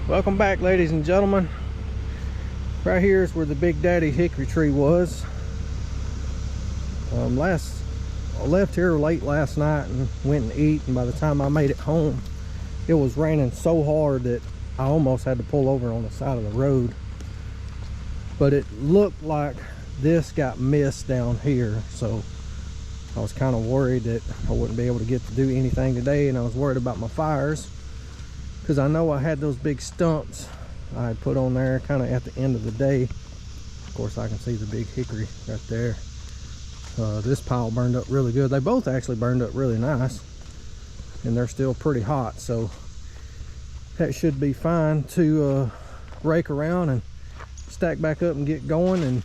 Welcome back, ladies and gentlemen. Right here is where the Big Daddy hickory tree was. I left here late last night and went and ate, and by the time I made it home, it was raining so hard that I almost had to pull over on the side of the road. But it looked like this got missed down here, so I was kind of worried that I wouldn't be able to get to do anything today, and I was worried about my fires because I know I had those big stumps I had put on there kind of at the end of the day. Of course, I can see the big hickory right there. This pile burned up really good. They both actually burned up really nice, and they're still pretty hot, so that should be fine to rake around and stack back up and get going. And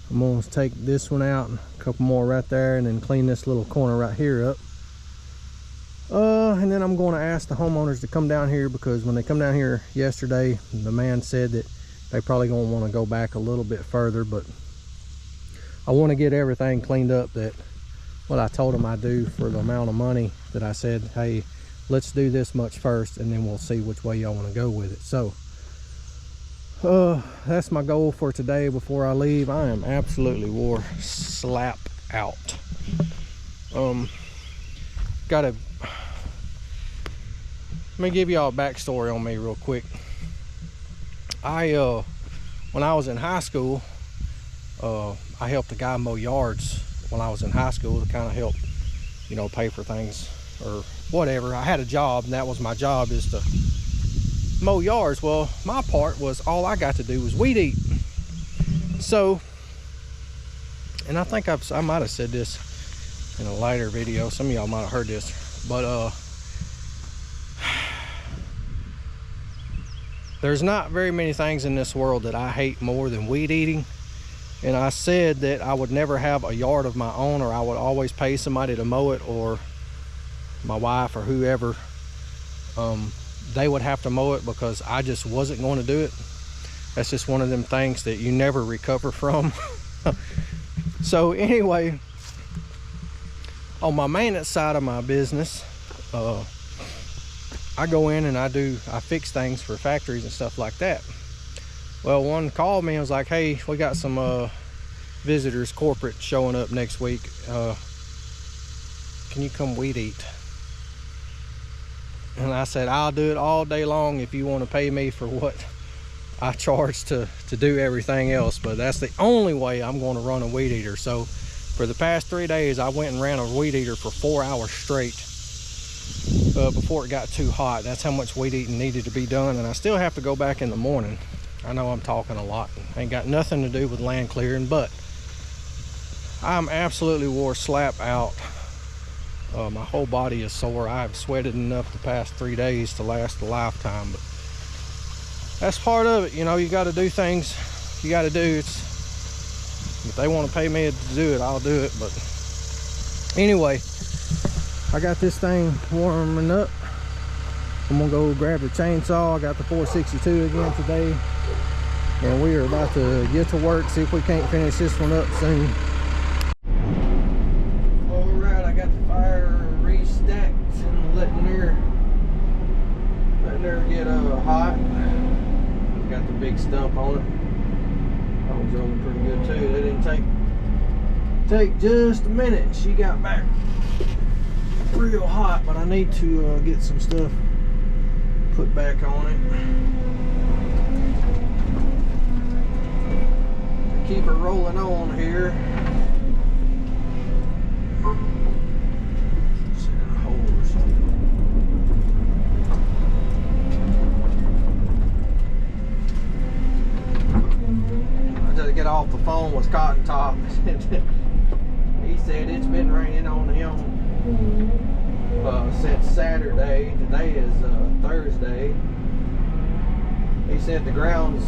I'm going to take this one out and a couple more right there, and then clean this little corner right here up. And then I'm going to ask the homeowners to come down here, because when they come down here yesterday, the man said that they probably going to want to go back a little bit further, but I want to get everything cleaned up that what I told them I do for the amount of money that I said, hey, let's do this much first, and then we'll see which way y'all want to go with it. So that's my goal for today. Before I leave, I am absolutely wore slap out. Let me give y'all a backstory on me real quick. When I was in high school, I helped a guy mow yards when I was in high school to kind of help, you know, pay for things or whatever. I had a job, and that was my job, is to mow yards. Well, my part was all I got to do was weed eat. So, and I think I might have said this in a later video. Some of y'all might have heard this, but there's not very many things in this world that I hate more than weed eating. And I said that I would never have a yard of my own, or I would always pay somebody to mow it, or my wife or whoever, they would have to mow it, because I just wasn't going to do it. That's just one of them things that you never recover from. So anyway, on my maintenance side of my business, I go in and I fix things for factories and stuff like that. Well, one called me and was like, hey, we got some visitors, corporate, showing up next week. Can you come weed eat? And I said, I'll do it all day long if you want to pay me for what I charge to do everything else, but that's the only way I'm going to run a weed eater. So for the past 3 days, I went and ran a weed eater for 4 hours straight before it got too hot. That's how much weed eating needed to be done, and I still have to go back in the morning. I know I'm talking a lot, ain't got nothing to do with land clearing, but I'm absolutely wore slap out. My whole body is sore. I've sweated enough the past 3 days to last a lifetime, but that's part of it. You know, you got to do things you got to do. If they want to pay me to do it, I'll do it. But anyway, I got this thing warming up. I'm gonna go grab the chainsaw. I got the 462 again today, and we are about to get to work, see if we can't finish this one up soon. All right, I got the fire restacked and letting her get hot. Got the big stump on it. That was rolling pretty good too. That didn't take just a minute. She got back real hot, but I need to get some stuff put back on it to keep her rolling on here. Set in a hole or something. I just get off the phone with Cotton Top. He said it's been raining on him since Saturday. Today is Thursday. He said the ground's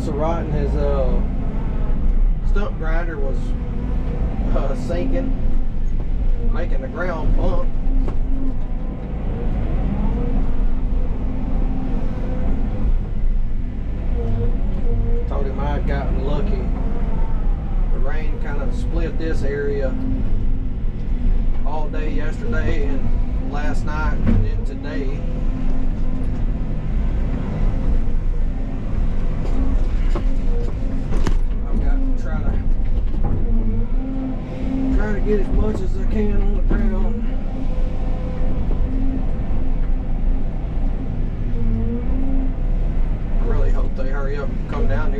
so rotten. His stump grinder was sinking, making the ground pump. Told him I had gotten lucky. The rain kind of split this area all day yesterday and last night and then today.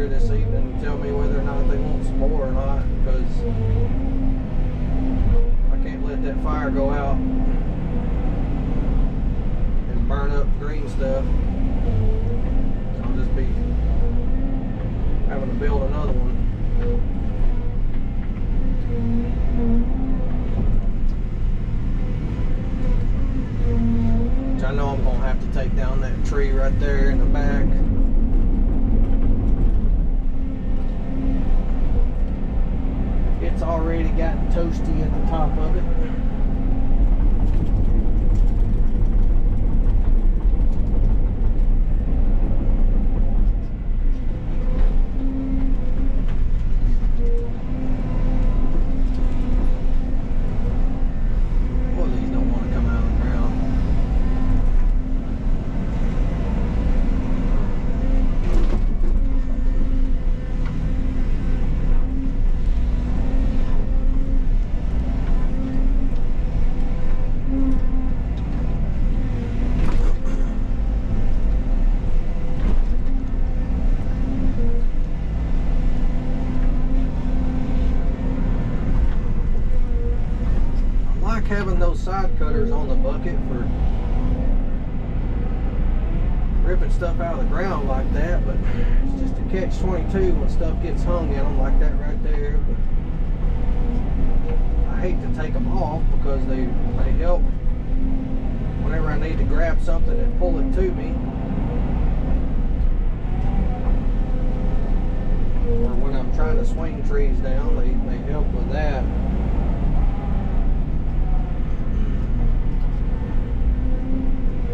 here this evening and tell me whether or not they want some more or not, because I can't let that fire go out and burn up green stuff. I'll just be having to build another one. Which I know I'm going to have to take down that tree right there in the back. It's already gotten toasty at the top of it. Boy, these don't want to come out of the ground. Having those side cutters on the bucket for ripping stuff out of the ground like that, but it's just a catch-22 when stuff gets hung in them like that right there. But I hate to take them off because they help whenever I need to grab something and pull it to me, or when I'm trying to swing trees down, they help with that.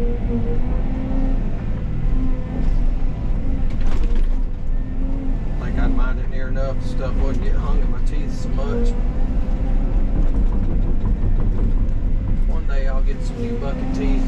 I think I'd mind it near enough the stuff wouldn't get hung in my teeth so much. One day I'll get some new bucket teeth.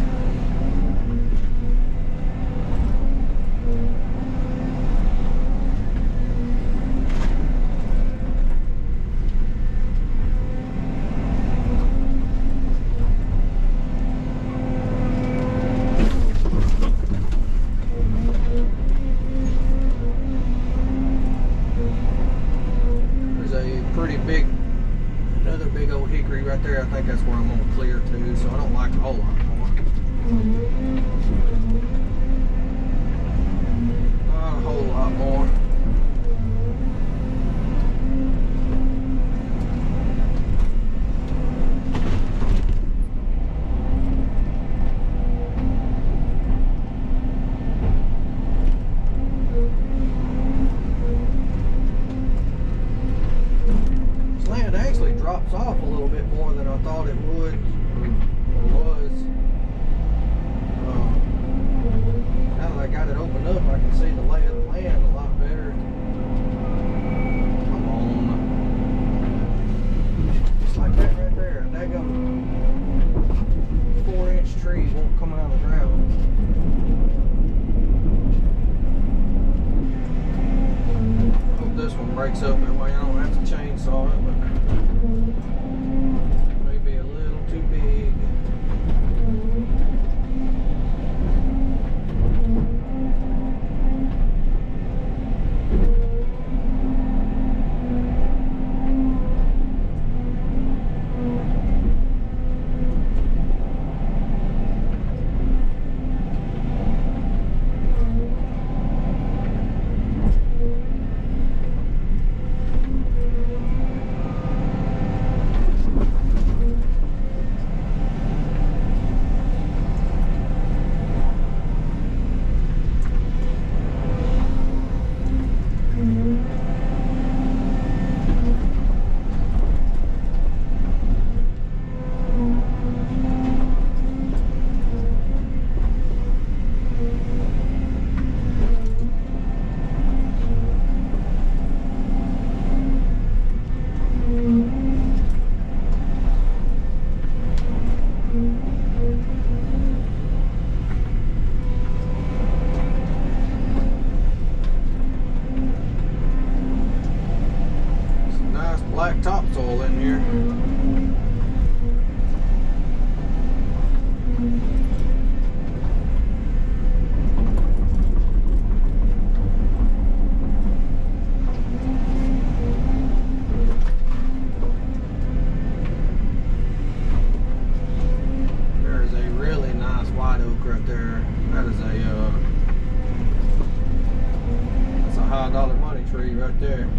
right there.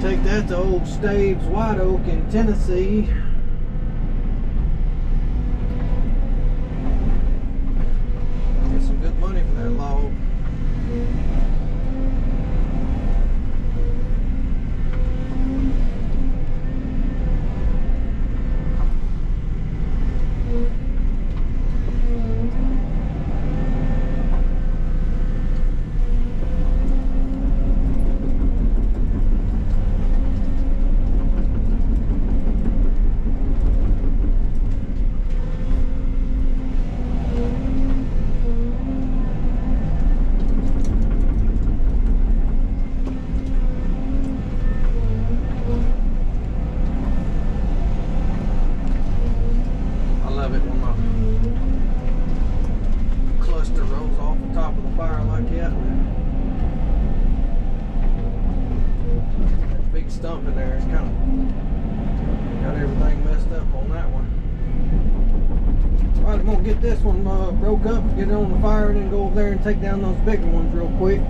Take that to old Staves White Oak in Tennessee. Get some good money for that log. Stump in there. It's kind of got everything messed up on that one. Alright, I'm gonna get this one broke up, get it on the fire, and then go over there and take down those bigger ones real quick.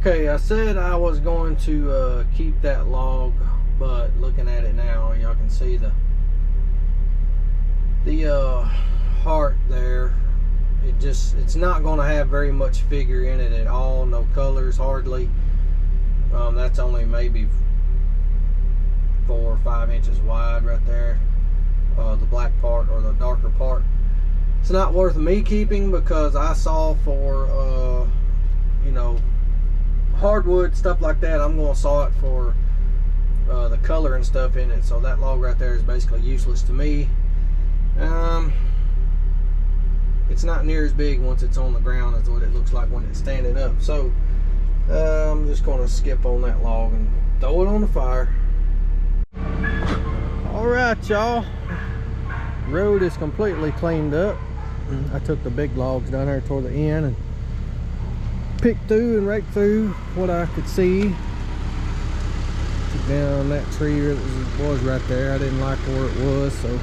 Okay, I said I was going to keep that log, but looking at it now, y'all can see the heart there. It's not going to have very much figure in it at all. No colors hardly. That's only maybe 4 or 5 inches wide right there. The black part or the darker part. It's not worth me keeping, because I saw for you know, hardwood stuff like that, I'm going to saw it for the color and stuff in it. So that log right there is basically useless to me. It's not near as big once it's on the ground as what it looks like when it's standing up. So I'm just going to skip on that log and throw it on the fire. Alright, y'all, road is completely cleaned up. I took the big logs down there toward the end and picked through and raked through what I could see. Took down that tree that was right there. I didn't like where it was, so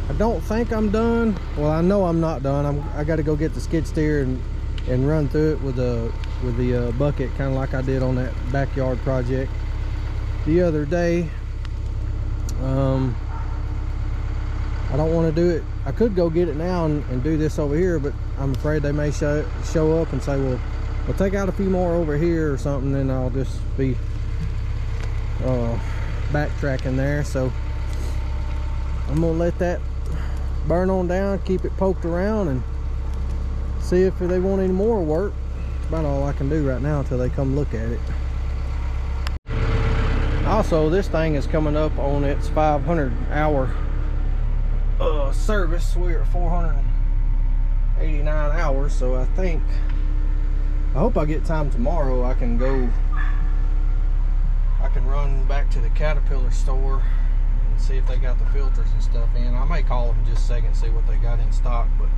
I don't think I'm done. Well, I know I'm not done. I got to go get the skid steer and run through it with the bucket, kind of like I did on that backyard project the other day. I don't want to do it. I could go get it now and do this over here, but I'm afraid they may show up and say, well, we'll take out a few more over here or something, and I'll just be backtracking there. So I'm gonna let that burn on down, keep it poked around, and see if they want any more work. That's about all I can do right now until they come look at it. Also, this thing is coming up on its 500-hour service. We're at 489 hours, so I hope I get time tomorrow. I can run back to the Caterpillar store and see if they got the filters and stuff in. I may call them in just a second and see what they got in stock, but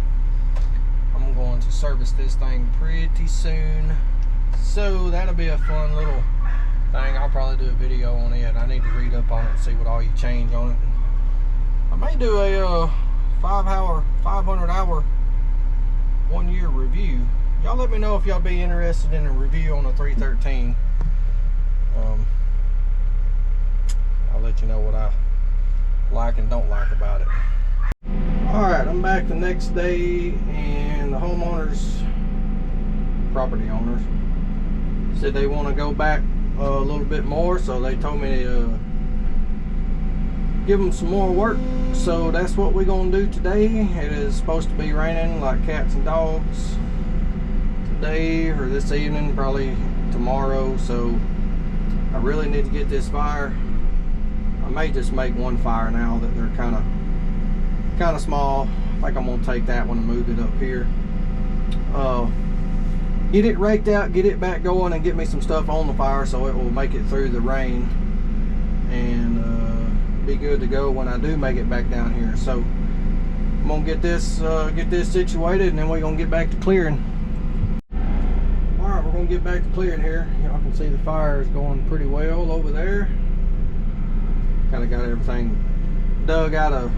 I'm going to service this thing pretty soon, so that'll be a fun little thing. I'll probably do a video on it. I need to read up on it and see what all you change on it. I may do a 500-hour 1 year review. Y'all let me know if y'all be interested in a review on a 313. I'll let you know what I like and don't like about it. Alright, I'm back the next day, and the property owners said they want to go back a little bit more, so they told me to give them some more work. So that's what we're gonna do today. It is supposed to be raining like cats and dogs today or this evening, probably tomorrow, so I really need to get this fire. I may just make one fire now that they're kind of small. I think I'm gonna take that one and move it up here, get it raked out, get it back going, and get me some stuff on the fire so it will make it through the rain and be good to go when I do make it back down here. So I'm gonna get this situated, and then we're gonna get back to clearing. All right, we're gonna get back to clearing here. Y'all can see the fire is going pretty well over there. Kind of got everything dug out of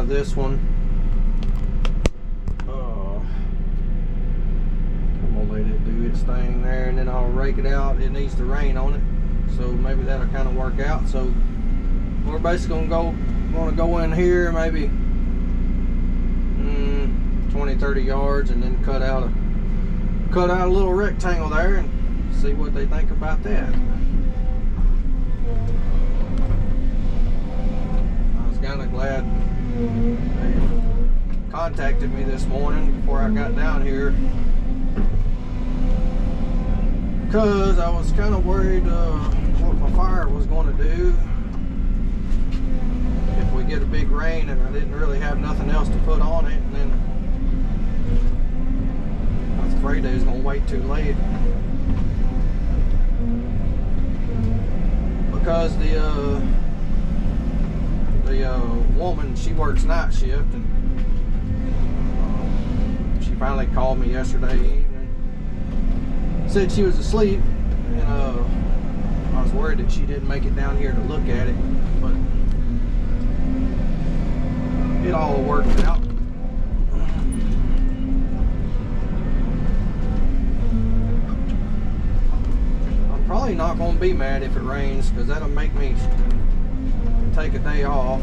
this one. I'm gonna let it do its thing there, and then I'll rake it out. It needs to rain on it, so maybe that'll kind of work out. So we're basically gonna go in here maybe 20-30 yards, and then cut out a little rectangle there and see what they think about that. I was kind of glad they contacted me this morning before I got down here, because I was kind of worried what my fire was going to do if we get a big rain and I didn't really have nothing else to put on it, and then I was afraid they was going to wait too late, because the woman, she works night shift, and she finally called me yesterday evening, said she was asleep, and I was worried that she didn't make it down here to look at it, but it all worked out. probably not going to be mad if it rains, because that'll make me take a day off.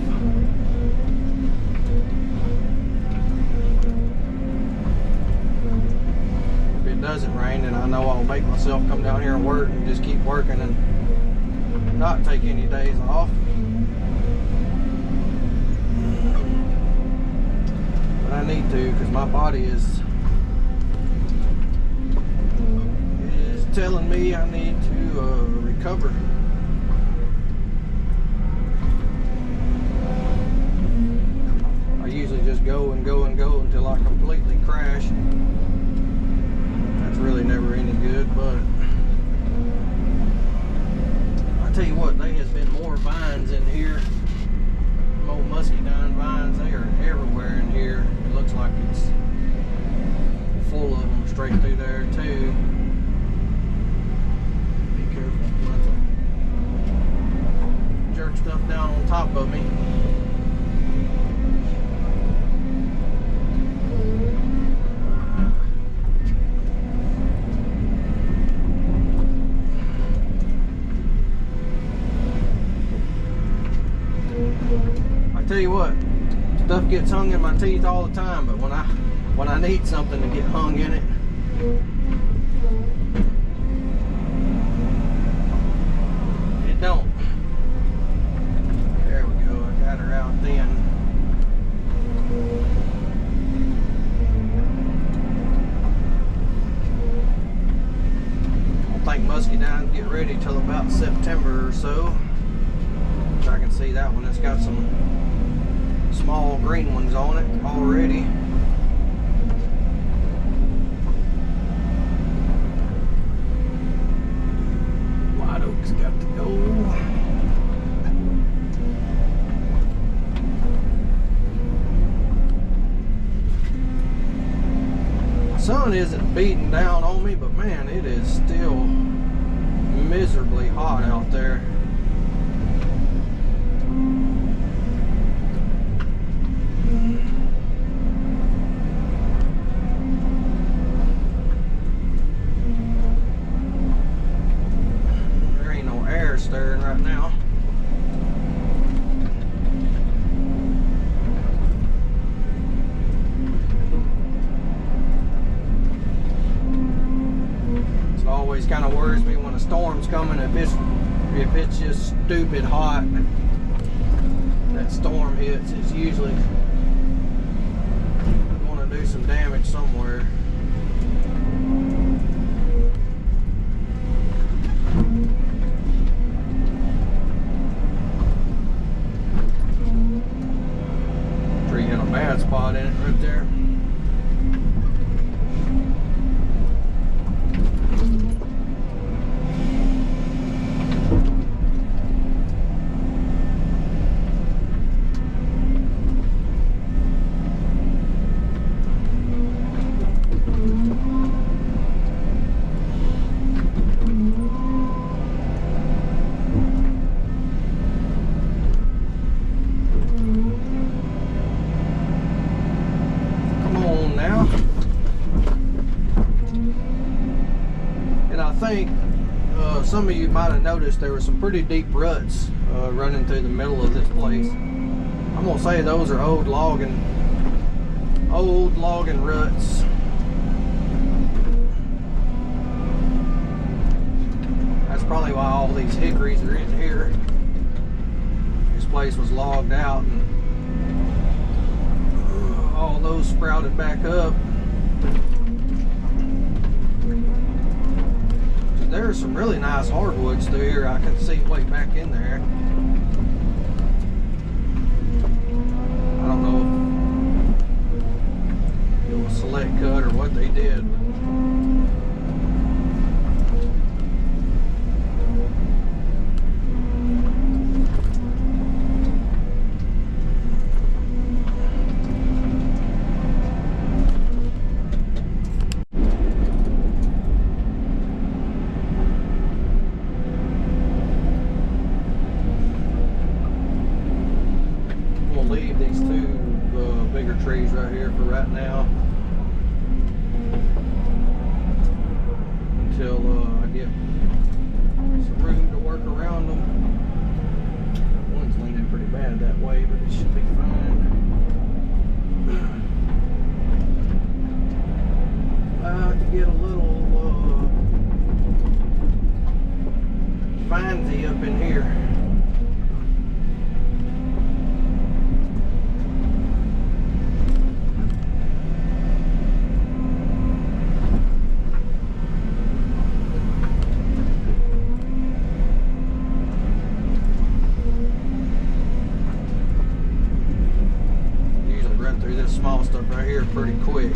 If it doesn't rain, then I know I'll make myself come down here and work and just keep working and not take any days off. But I need to, because my body is telling me I need to recover. I usually just go and go and go until I completely crash. That's really never any good, but I tell you what, there has been more vines in here. More muscadine vines, they are everywhere in here. It looks like it's full of them straight through there too. Jerk stuff down on top of me. I tell you what, stuff gets hung in my teeth all the time, but when I need something to get hung in it, it don't. There we go, I got her out then. I don't think muscadines get ready till about September or so. Which I can see that one, it's got some small green ones on it already. White oak's got to go. The sun isn't beating down on me, but man, it is still miserably hot out there. There ain't no air stirring right now. It always kind of worries me when a storm's coming. If it's just stupid hot, that storm hits, it's usually going to do some damage somewhere. Tree hit a bad spot in it right there. Some of you might have noticed there were some pretty deep ruts running through the middle of this place. I'm gonna say those are old logging ruts. That's probably why all these hickories are in here. This place was logged out and all those sprouted back up. There are some really nice hardwoods through here. I can see way back in there. I don't know if it was select cut or what they did. Leave these two bigger trees right here for right now. way, but it should be fine. To get a little fancy up in here. Usually run through this small stuff right here pretty quick.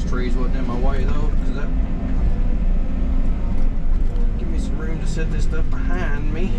Trees wasn't in my way though, because that give me some room to set this stuff behind me.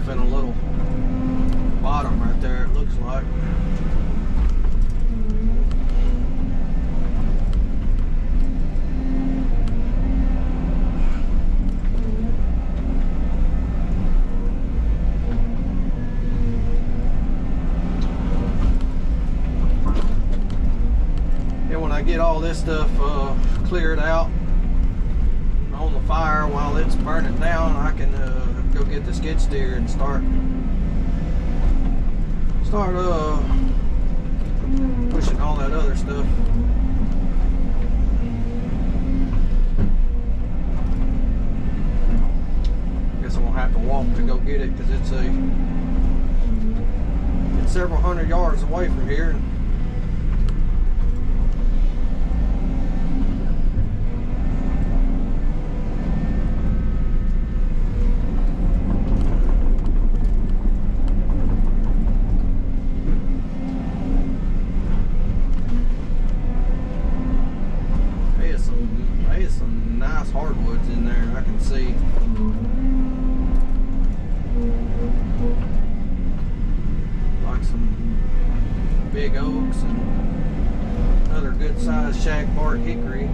In a little bottom right there, it looks like. And when I get all this stuff cleared out on the fire while it's burning down, I can go get the skid steer and start pushing all that other stuff. Guess I'm gonna have to walk to go get it because it's several hundred yards away from here. Nice hardwoods in there, I can see. Like some big oaks and another good sized shagbark hickory.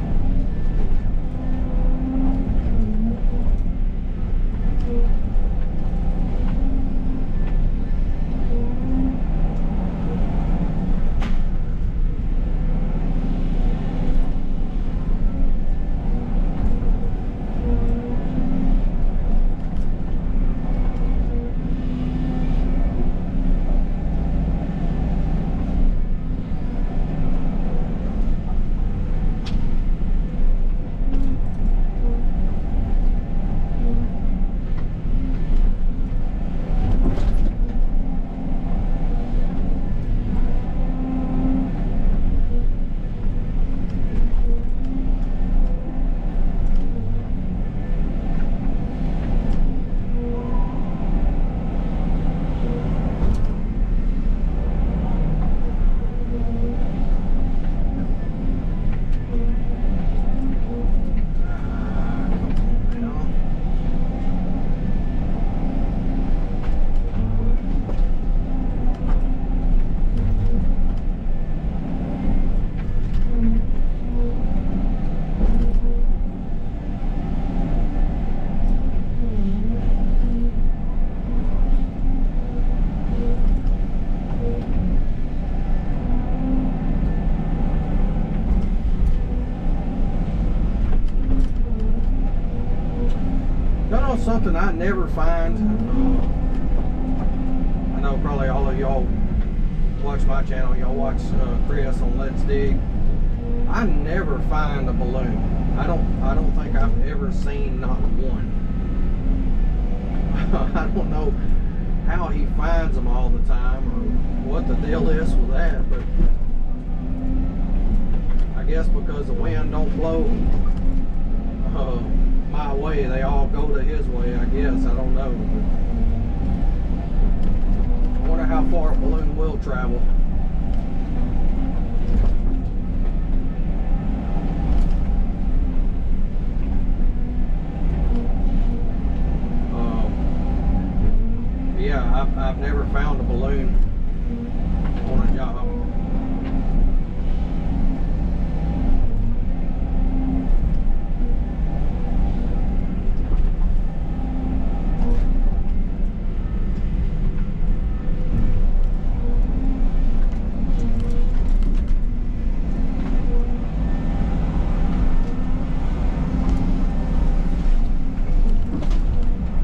Something I never find. I know probably all of y'all watch my channel. Y'all watch Chris on Let's Dig. I never find a balloon. I don't think I've ever seen not one. I don't know how he finds them all the time or what the deal is with that, but I guess because the wind don't blow my way, they all go to his way, I guess. I don't know. I wonder how far a balloon will travel. Yeah, I've never found a balloon on a job.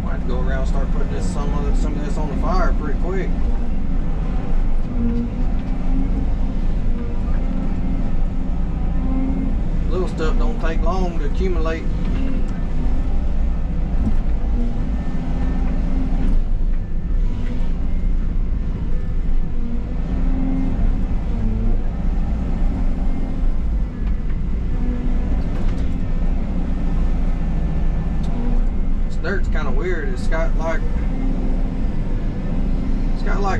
Might go around and start putting this some of this on the fire pretty quick. Little stuff don't take long to accumulate. This dirt's kind of weird. It's got like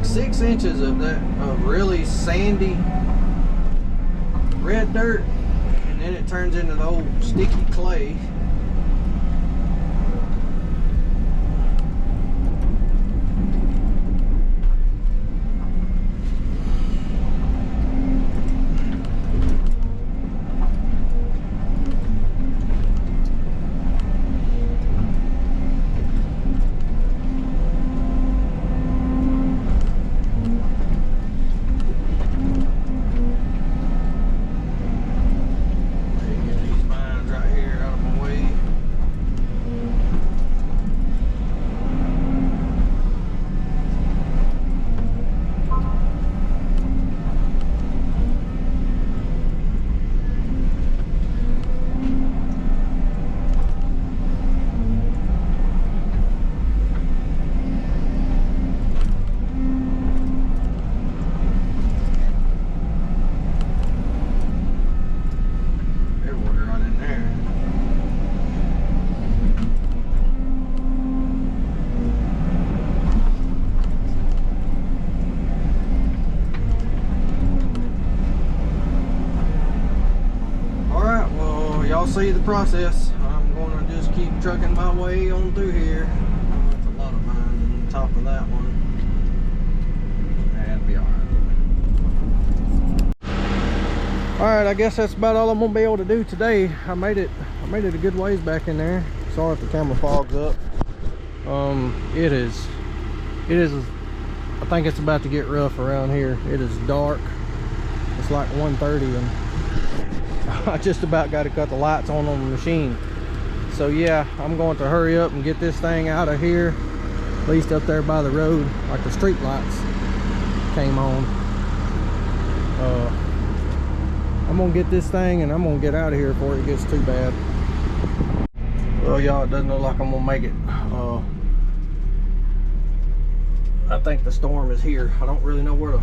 6 inches of that really sandy red dirt, and then it turns into the old sticky clay. Y'all see the process. I'm going to just keep trucking my way on through here. That's a lot of mines on top of that one. That'll be alright. Alright, I guess that's about all I'm gonna be able to do today. I made it a good ways back in there. Sorry if the camera fogs up. It is I think it's about to get rough around here. It is dark. It's like 1:30 and I just about got to cut the lights on the machine. So yeah, I'm going to hurry up and get this thing out of here, at least up there by the road, like the street lights came on. I'm gonna get this thing and I'm gonna get out of here before it gets too bad. Well y'all, it doesn't look like I'm gonna make it. I think the storm is here. I don't really know where to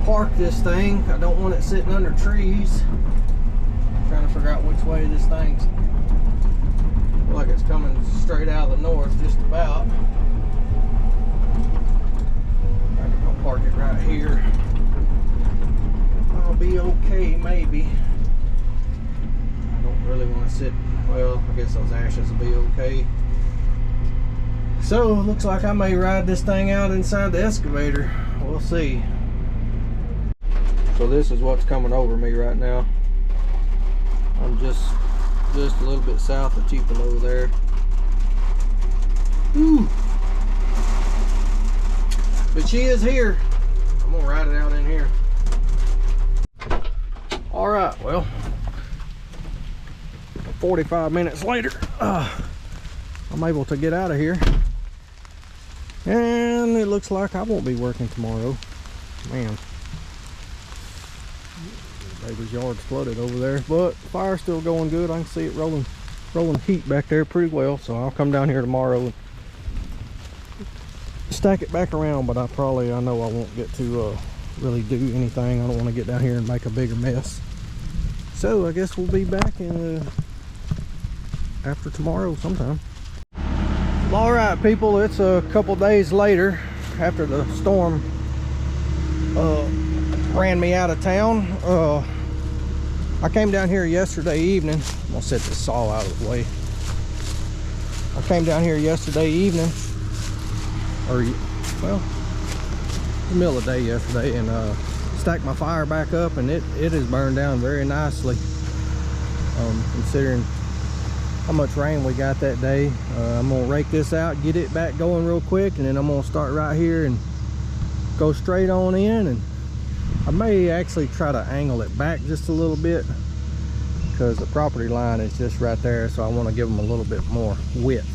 park this thing. I don't want it sitting under trees. I'm trying to figure out which way this thing's, feel like it's coming straight out of the north just about. I'm gonna park it right here. I'll be okay maybe. I don't really want to sit, well I guess those ashes will be okay. So looks like I may ride this thing out inside the excavator. We'll see. So this is what's coming over me right now. I'm just a little bit south of Tupelo there. Ooh. But she is here. I'm gonna ride it out in here. All right, well, 45 minutes later, I'm able to get out of here. And it looks like I won't be working tomorrow. Man. Neighbor's yard's flooded over there, but fire's still going good. I can see it rolling heat back there pretty well. So I'll come down here tomorrow and stack it back around, but I know I won't get to really do anything. I don't want to get down here and make a bigger mess. So I guess we'll be back in after tomorrow sometime. All right, people, it's a couple days later after the storm ran me out of town. I came down here yesterday evening. I'm gonna set this saw out of the way. I came down here yesterday evening, or well, the middle of the day yesterday, and stacked my fire back up, and it has burned down very nicely, considering how much rain we got that day. I'm gonna rake this out, get it back going real quick, and then I'm gonna start right here and go straight on in. And I may actually try to angle it back just a little bit because the property line is just right there, so I want to give them a little bit more width.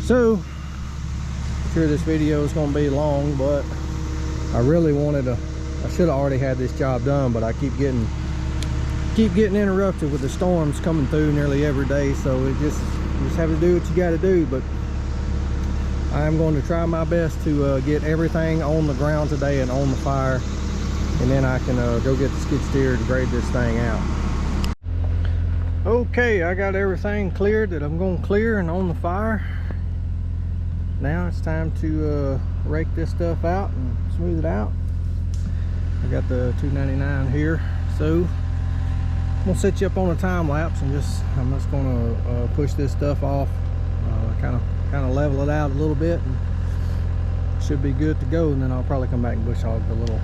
So I'm sure this video is going to be long, but I really wanted to, I should have already had this job done, but I keep getting interrupted with the storms coming through nearly every day, so you just have to do what you got to do. But I am going to try my best to get everything on the ground today and on the fire, and then I can go get the skid steer to grade this thing out. Okay, I got everything cleared that I'm going to clear and on the fire. Now it's time to rake this stuff out and smooth it out. I got the 299 here, so I'm gonna set you up on a time lapse and I'm just gonna push this stuff off, kind of level it out a little bit, and should be good to go. And then I'll probably come back and bush hog the little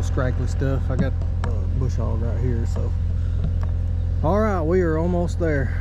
scraggly stuff. I got bush hog right here. So all right, we are almost there.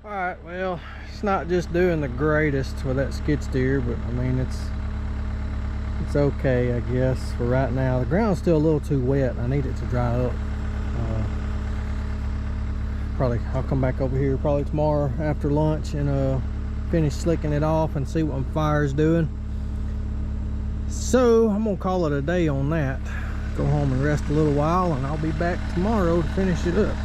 Alright, well, it's not just doing the greatest with that skid steer, but I mean it's okay, I guess, for right now. The ground's still a little too wet. I need it to dry up. Probably I'll come back over here probably tomorrow after lunch and finish slicking it off and see what my fire's doing. So I'm gonna call it a day on that. Go home and rest a little while, and I'll be back tomorrow to finish it up.